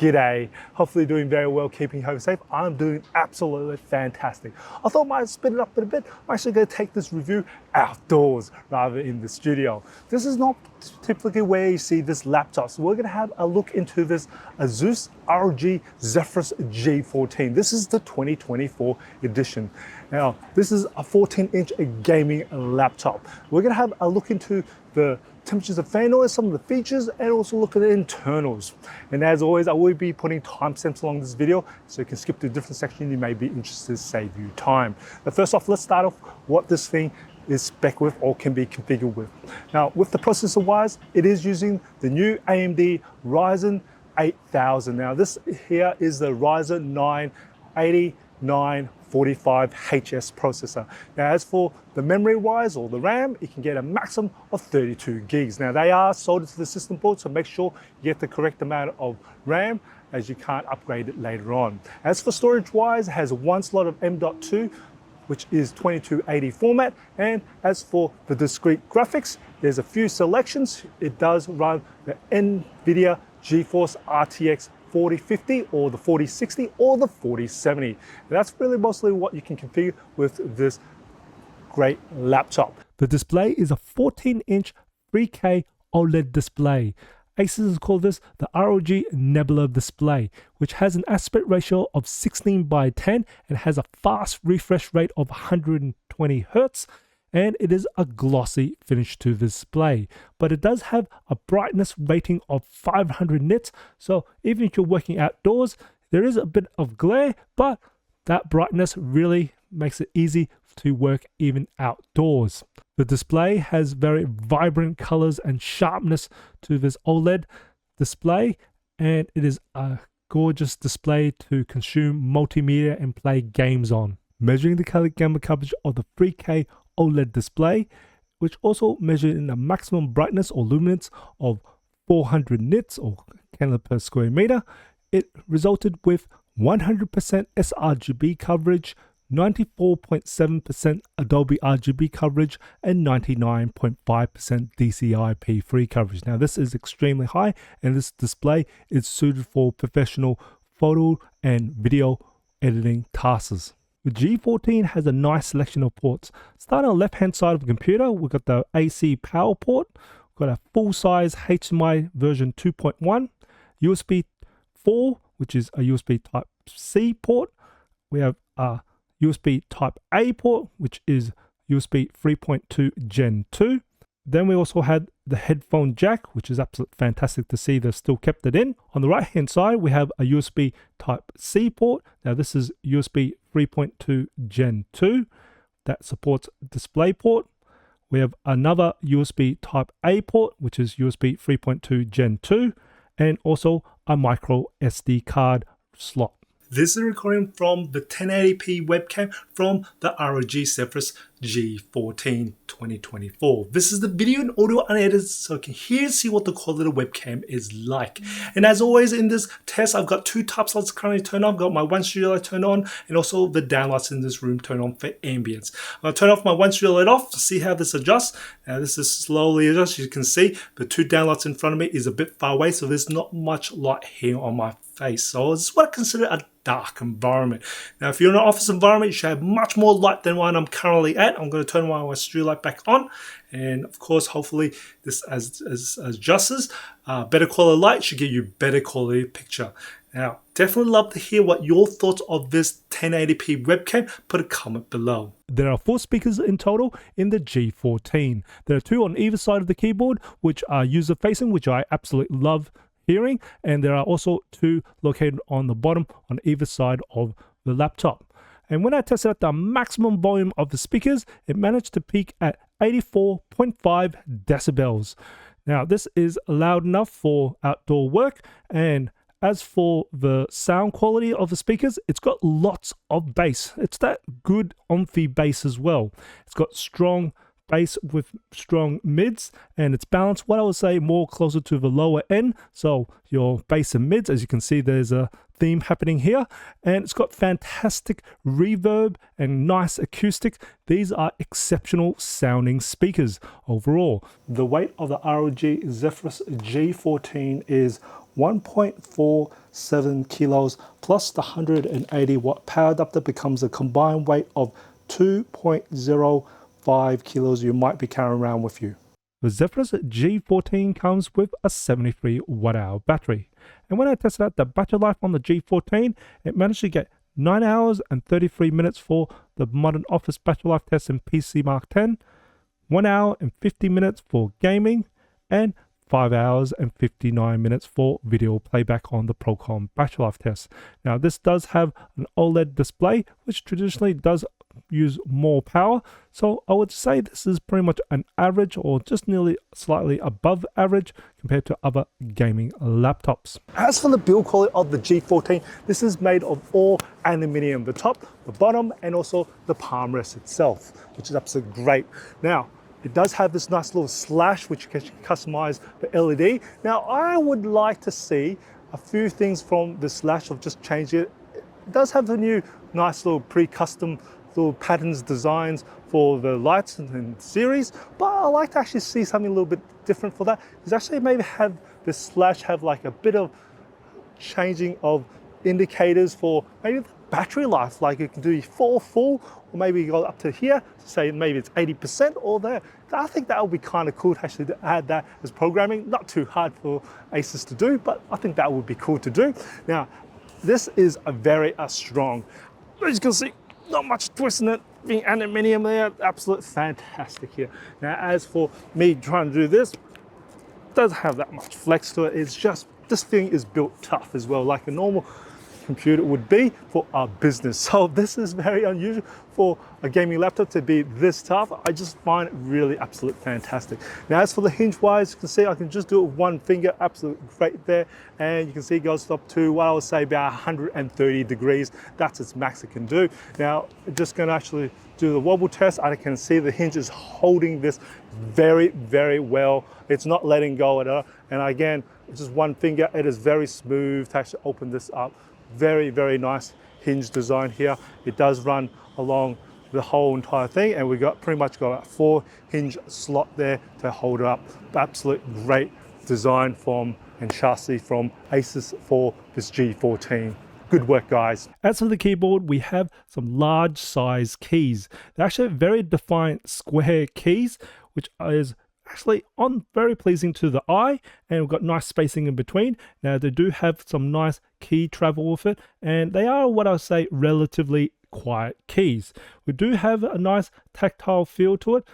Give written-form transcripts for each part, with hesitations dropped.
G'day, hopefully doing very well, keeping home safe. I'm doing absolutely fantastic. I thought I might spin it up in a bit. I'm actually going to take this review outdoors rather in the studio. This is not typically where you see this laptop. So we're going to have a look into this Asus ROG Zephyrus G14. This is the 2024 edition. Now, this is a 14-inch gaming laptop. We're going to have a look into the temperatures of fan noise, some of the features, and also look at the internals. And as always, I will be putting timestamps along this video, so you can skip to a different section you may be interested to save you time. But first off, let's start off what this thing is spec with or can be configured with. Now, with the processor wise, it is using the new AMD Ryzen 8000. Now, this here is the Ryzen 9 8945HS processor. Now, as for the memory wise or the RAM, you can get a maximum of 32 gigs. Now, they are soldered to the system board, so make sure you get the correct amount of RAM, as you can't upgrade it later on. As for storage wise, it has one slot of M.2, which is 2280 format. And as for the discrete graphics, there's a few selections. It does run the NVIDIA GeForce RTX 4050 or the 4060 or the 4070. That's really mostly what you can configure with this great laptop. The display is a 14-inch 3K OLED display. Asus call this the ROG Nebular display, which has an aspect ratio of 16:10 and has a fast refresh rate of 120 Hz. And it is a glossy finish to the display, but it does have a brightness rating of 500 nits. So even if you're working outdoors, there is a bit of glare, but that brightness really makes it easy to work even outdoors. The display has very vibrant colors and sharpness to this OLED display, and it is a gorgeous display to consume multimedia and play games on. Measuring the color gamma coverage of the 3K OLED display, which also measured in a maximum brightness or luminance of 400 nits or candela per square meter, it resulted with 100% sRGB coverage, 94.7% Adobe RGB coverage, and 99.5% DCI-P3 coverage. Now, this is extremely high, and this display is suited for professional photo and video editing tasks. The G14 has a nice selection of ports. Starting on the left-hand side of the computer, we've got the AC power port, we've got a full-size HDMI version 2.1, USB 4, which is a USB Type-C port. We have a USB Type-A port, which is USB 3.2 Gen 2. Then we also had the headphone jack, which is absolutely fantastic to see they've still kept it in. On the right hand side, we have a USB Type-C port. Now this is USB 3.2 Gen 2 that supports DisplayPort. We have another USB Type-A port, which is USB 3.2 Gen 2, and also a micro SD card slot. This is a recording from the 1080p webcam from the ROG Zephyrus G14 2024. This is the video and audio unedited, so you can hear and see what the quality of the webcam is like. And as always in this test, I've got two top lights currently turned on. I've got my one studio light turned on, and also the down lights in this room turned on for ambience. I'm going to turn off my one studio light off to see how this adjusts. Now this is slowly adjust. You can see the two down lights in front of me is a bit far away, so there's not much light here on my face. So this is what I consider a dark environment. Now, if you're in an office environment, you should have much more light than what I'm currently at. I'm going to turn my studio light back on, and of course, hopefully, this as adjusts. Better quality light should give you better quality picture. Now, definitely love to hear what your thoughts of this 1080p webcam. Put a comment below. There are 4 speakers in total in the G14. There are 2 on either side of the keyboard, which are user facing, which I absolutely love hearing, and there are also 2 located on the bottom on either side of the laptop. And when I tested out the maximum volume of the speakers, it managed to peak at 84.5 decibels. Now, this is loud enough for outdoor work, and as for the sound quality of the speakers, it's got lots of bass. It's that good amphi bass as well. It's got strong bass with strong mids, and it's balanced, what I would say, more closer to the lower end. So your bass and mids, as you can see, there's a theme happening here, and it's got fantastic reverb and nice acoustic. These are exceptional sounding speakers overall. The weight of the ROG Zephyrus G14 is 1.4 7 kilos plus the 180 watt power adapter becomes a combined weight of 2.05 kilos you might be carrying around with you. The Zephyrus G14 comes with a 73 watt-hour battery. And when I tested out the battery life on the G14, it managed to get 9 hours and 33 minutes for the Modern Office battery life test in PC Mark 10, 1 hour and 50 minutes for gaming, and 5 hours and 59 minutes for video playback on the Procom battery life test. Now this does have an OLED display, which traditionally does use more power, so I would say this is pretty much an average or just nearly slightly above average compared to other gaming laptops. As for the build quality of the G14, this is made of all aluminium, the top, the bottom, and also the palm rest itself, which is absolutely great. Now it does have this nice little slash which you can customize the LED. Now I would like to see a few things from the slash of just changing it. It does have the new nice little pre-custom little patterns, designs for the lights in series, but I like to actually see something a little bit different for that. Is actually maybe have the slash have like a bit of changing of indicators for maybe the battery life, like you can do full, or maybe you go up to here, say maybe it's 80% or there. I think that would be kind of cool to actually add that as programming. Not too hard for Asus to do, but I think that would be cool to do. Now, this is a very strong, as you can see, not much twist in it, being aluminium there, absolute fantastic here. Now, as for me trying to do this, it doesn't have that much flex to it. It's just, this thing is built tough as well, like a normal computer would be for our business. So this is very unusual for a gaming laptop to be this tough. I just find it really absolute fantastic. Now as for the hinge wise, you can see I can just do it with one finger, absolute great there. And you can see it goes up to what I would say about 130 degrees. That's its max it can do. Now just gonna actually do the wobble test. I can see the hinge is holding this very, very well. It's not letting go at all. And again, just one finger, it is very smooth to actually open this up. Very, very nice hinge design here. It does run along the whole entire thing, and we got pretty much got a 4 hinge slot there to hold it up. Absolute great design from and chassis from Asus for this G14. Good work, guys. As for the keyboard, we have some large size keys. They're actually very defined square keys, which is actually very pleasing to the eye, and we've got nice spacing in between. Now they do have some nice key travel with it, and they are what I say relatively quiet keys. We do have a nice tactile feel to it,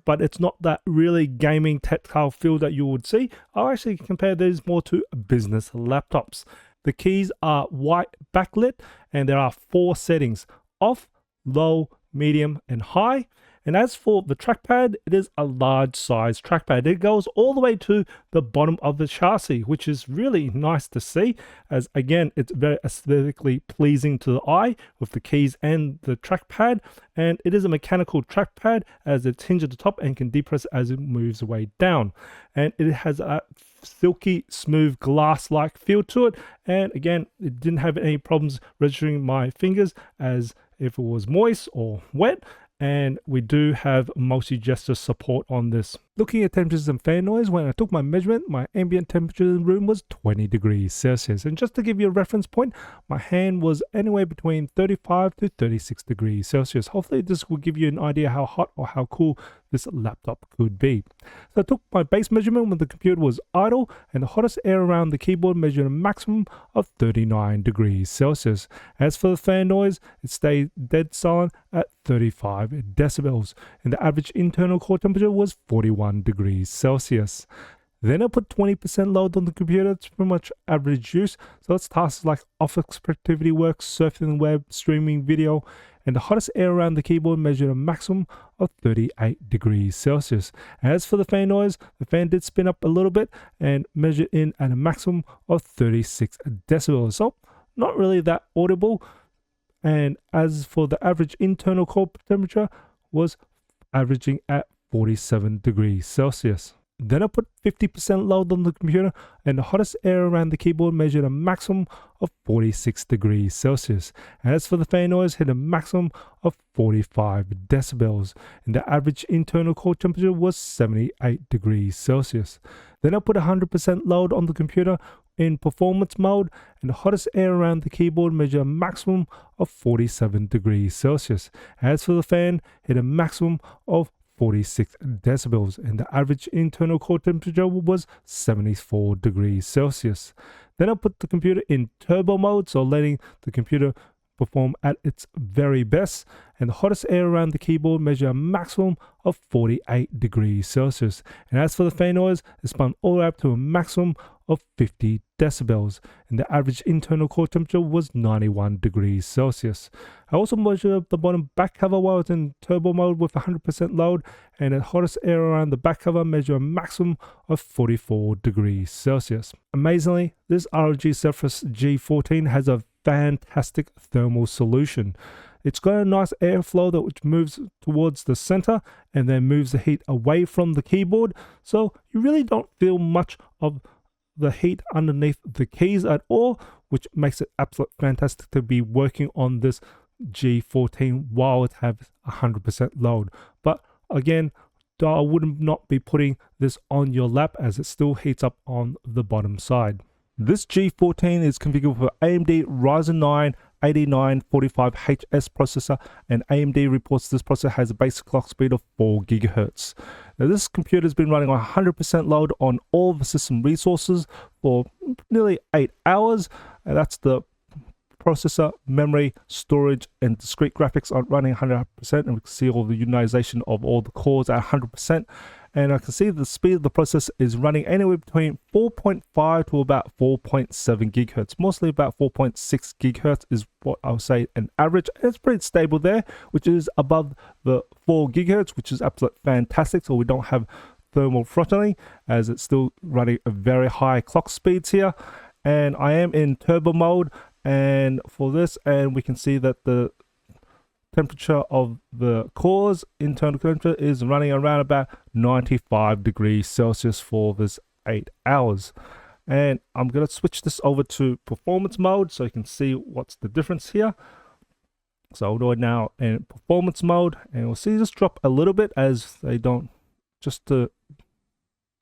but it's not that really gaming tactile feel that you would see. I'll actually compare these more to business laptops. The keys are white backlit, and there are 4 settings: off, low, medium, and high. And as for the trackpad, it is a large size trackpad. It goes all the way to the bottom of the chassis, which is really nice to see, as again, it's very aesthetically pleasing to the eye with the keys and the trackpad. And it is a mechanical trackpad, as it's hinged at the top and can depress as it moves way down. And it has a silky smooth glass-like feel to it, and again, it didn't have any problems registering my fingers as if it was moist or wet. And we do have multi-gesture support on this. Looking at temperatures and fan noise, when I took my measurement, my ambient temperature in the room was 20 degrees Celsius. And just to give you a reference point, my hand was anywhere between 35 to 36 degrees Celsius. Hopefully this will give you an idea how hot or how cool this laptop could be. So I took my base measurement when the computer was idle, and the hottest air around the keyboard measured a maximum of 39 degrees Celsius. As for the fan noise, it stayed dead silent at 35 decibels, and the average internal core temperature was 41 degrees Celsius. Then I put 20% load on the computer. It's pretty much average use. So it's tasks like office productivity work, surfing the web, streaming video, and the hottest air around the keyboard measured a maximum of 38 degrees Celsius. As for the fan noise, the fan did spin up a little bit and measured in at a maximum of 36 decibels. So not really that audible. And as for the average internal core temperature, was averaging at 47 degrees Celsius. Then I put 50% load on the computer, and the hottest air around the keyboard measured a maximum of 46 degrees Celsius. And as for the fan noise, hit a maximum of 45 decibels, and the average internal core temperature was 78 degrees Celsius. Then I put 100% load on the computer, in performance mode, and the hottest air around the keyboard measure a maximum of 47 degrees Celsius. As for the fan, hit a maximum of 46 decibels, and the average internal core temperature was 74 degrees Celsius. Then I put the computer in turbo mode, so letting the computer perform at its very best, and the hottest air around the keyboard measure a maximum of 48 degrees Celsius. And as for the fan noise, it spun all the way up to a maximum of 50 decibels, and the average internal core temperature was 91 degrees Celsius. I also measured the bottom back cover while it's in turbo mode with 100% load, and the hottest air around the back cover measure a maximum of 44 degrees Celsius. Amazingly, this ROG Zephyrus G14 has a fantastic thermal solution. It's got a nice airflow that which moves towards the center and then moves the heat away from the keyboard, so you really don't feel much of the heat underneath the keys at all, which makes it absolutely fantastic to be working on this G14 while it has 100% load. But again, I would not be putting this on your lap as it still heats up on the bottom side. This G14 is configured for AMD Ryzen 9 8945HS processor, and AMD reports this processor has a basic clock speed of 4 GHz. Now, this computer has been running on 100% load on all the system resources for nearly 8 hours, and that's the processor, memory, storage, and discrete graphics are running 100%, and we can see all the utilization of all the cores at 100%. And I can see the speed of the processor is running anywhere between 4.5 to about 4.7 gigahertz. Mostly about 4.6 gigahertz is what I would say an average. And it's pretty stable there, which is above the 4 gigahertz, which is absolutely fantastic. So we don't have thermal throttling as it's still running a very high clock speeds here. And I am in turbo mode and for this, and we can see that the temperature of the cores, internal temperature, is running around about 95 degrees Celsius for this 8 hours. And I'm going to switch this over to performance mode so you can see what's the difference here. So I'll do it now in performance mode, and we'll see this drop a little bit as they don't, just to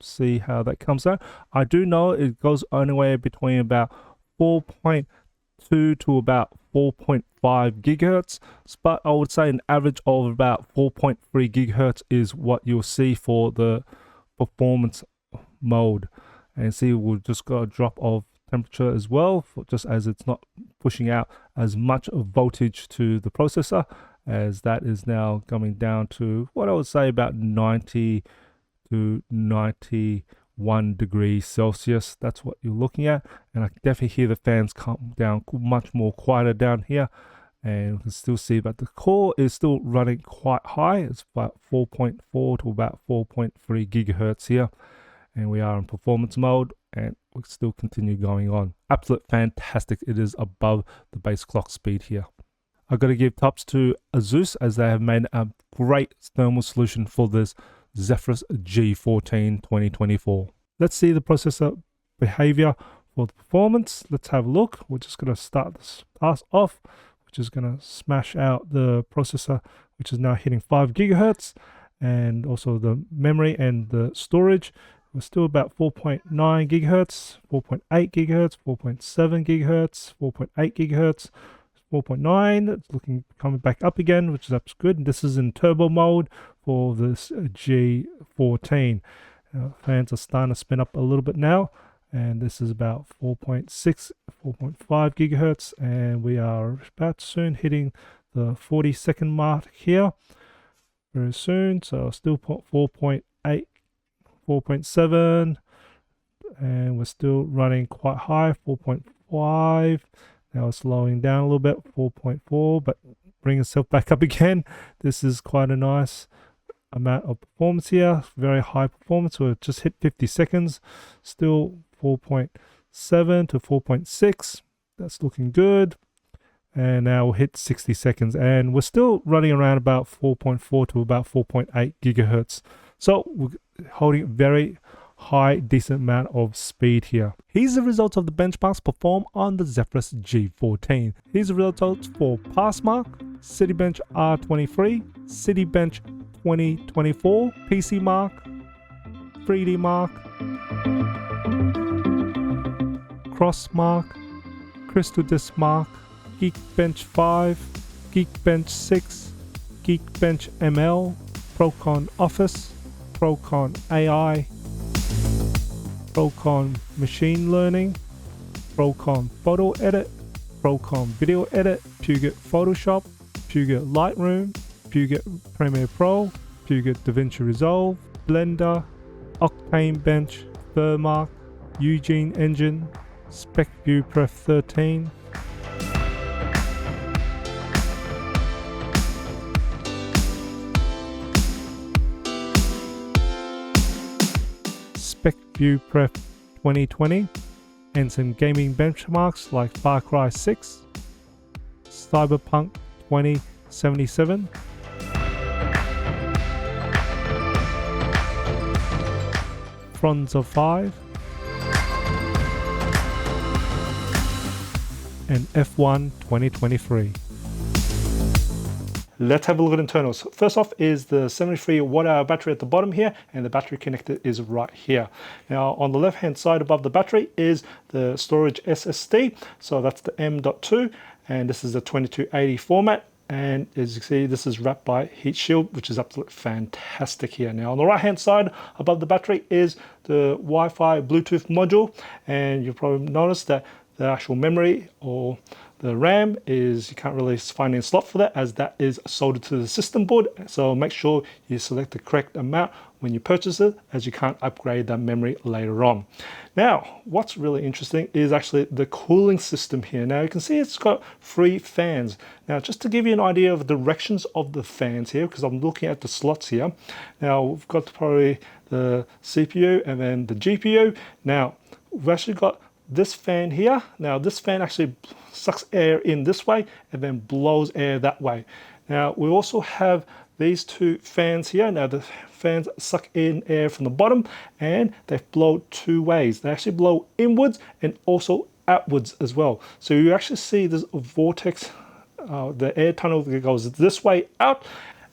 see how that comes out. I do know it goes anywhere between about 4.2 to about 4.5 gigahertz, but I would say an average of about 4.3 gigahertz is what you'll see for the performance mode. And see, we'll just got a drop of temperature as well, just as it's not pushing out as much of voltage to the processor, as that is now coming down to what I would say about 90 to 91 degrees Celsius. That's what you're looking at, and I can definitely hear the fans come down much more quieter down here, and you can still see that the core is still running quite high. It's about 4.4 to about 4.3 gigahertz here, and we are in performance mode, and we still continue going on. Absolute fantastic. It is above the base clock speed here. I've got to give props to Asus as they have made a great thermal solution for this Zephyrus G14 2024. Let's see the processor behavior for the performance. Let's have a look. We're just going to start this task off, which is going to smash out the processor, which is now hitting 5 gigahertz, and also the memory and the storage. We're still about 4.9 gigahertz, 4.8 gigahertz, 4.7 gigahertz, 4.8 gigahertz, 4.9. It's looking coming back up again, which is good. And this is in turbo mode for this G14. Fans are starting to spin up a little bit now, and this is about 4.6, 4.5 gigahertz, and we are about soon hitting the 40-second mark here very soon. So still put 4.8, 4.7, and we're still running quite high, 4.5. Now it's slowing down a little bit, 4.4, but bring itself back up again. This is quite a nice amount of performance here, very high performance. We've just hit 50 seconds, still 4.7 to 4.6. That's looking good. And now we'll hit 60 seconds, and we're still running around about 4.4 to about 4.8 gigahertz. So we're holding very high, decent amount of speed here. Here's the results of the benchmarks performed on the Zephyrus G14. Here's the results for Passmark, Citybench R23, Citybench 2024, PC Mark, 3D Mark, Crossmark, Crystal Disk Mark, Geekbench 5, Geekbench 6, Geekbench ML, Procon Office, Procon AI, Procon Machine Learning, Procon Photo Edit, Procon Video Edit, Puget Photoshop, Puget Lightroom, Puget Premiere Pro, Puget DaVinci Resolve, Blender, Octane Bench, Thermark, Eugene Engine, SpecView Pref 13, SpecView Pref 2020, and some gaming benchmarks like Far Cry 6, Cyberpunk 2077, Fronzo 5, and F1 2023. Let's have a look at internals. First off is the 73 watt-hour battery at the bottom here, and the battery connector is right here. Now on the left hand side above the battery is the storage SSD, so that's the M.2, and this is a 2280 format. And as you can see, this is wrapped by heat shield, which is absolutely fantastic here. Now on the right hand side above the battery is the Wi-Fi Bluetooth module, and you'll probably notice that the actual memory or the RAM is, you can't really find any slot for that, as that is soldered to the system board. So make sure you select the correct amount when you purchase it, as you can't upgrade that memory later on. Now, what's really interesting is actually the cooling system here. Now you can see it's got 3 fans. Now just to give you an idea of the directions of the fans here, because I'm looking at the slots here. Now we've got probably the CPU and then the GPU. Now we've actually got this fan here. Now this fan actually sucks air in this way and then blows air that way. Now we also have these 2 fans here. Now the fans suck in air from the bottom and they blow 2 ways. They actually blow inwards and also outwards as well. So you actually see this vortex, the air tunnel that goes this way out.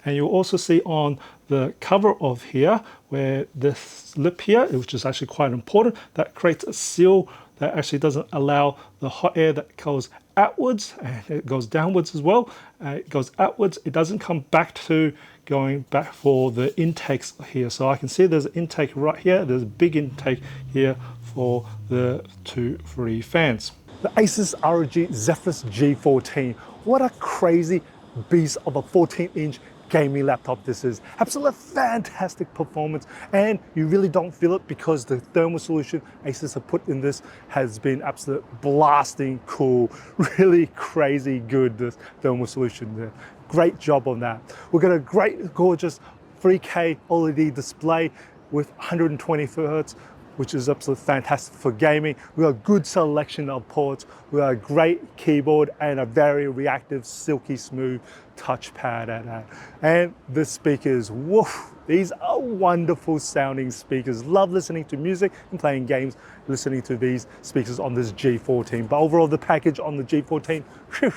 And you'll also see on the cover of here, where this lip here, which is actually quite important, that creates a seal that actually doesn't allow the hot air that goes outwards, and it goes downwards as well. It goes outwards, it doesn't come back to going back for the intakes here. So I can see there's an intake right here, there's a big intake here for the 2-3 fans. The Asus ROG Zephyrus G14. What a crazy beast of a 14-inch gaming laptop this is. Absolutely fantastic performance, and you really don't feel it because the thermal solution Asus have put in this has been absolute blasting cool. Really crazy good, this thermal solution there. Great job on that. We've got a great gorgeous 3K OLED display with 120 Hz, which is absolutely fantastic for gaming. We got a good selection of ports. We got a great keyboard and a very reactive, silky smooth touchpad at that. And the speakers, woof, these are wonderful sounding speakers. Love listening to music and playing games, listening to these speakers on this G14. But overall, the package on the G14, whew,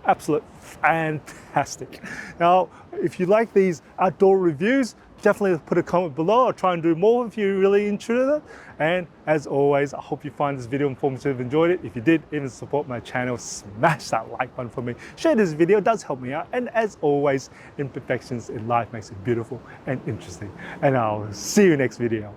absolute fantastic. Now, if you like these outdoor reviews, definitely put a comment below. I'll try and do more if you're really interested in it. And as always, I hope you find this video informative, enjoyed it. If you did, even support my channel, smash that like button for me. Share this video, it does help me out. And as always, imperfections in life makes it beautiful and interesting. And I'll see you next video.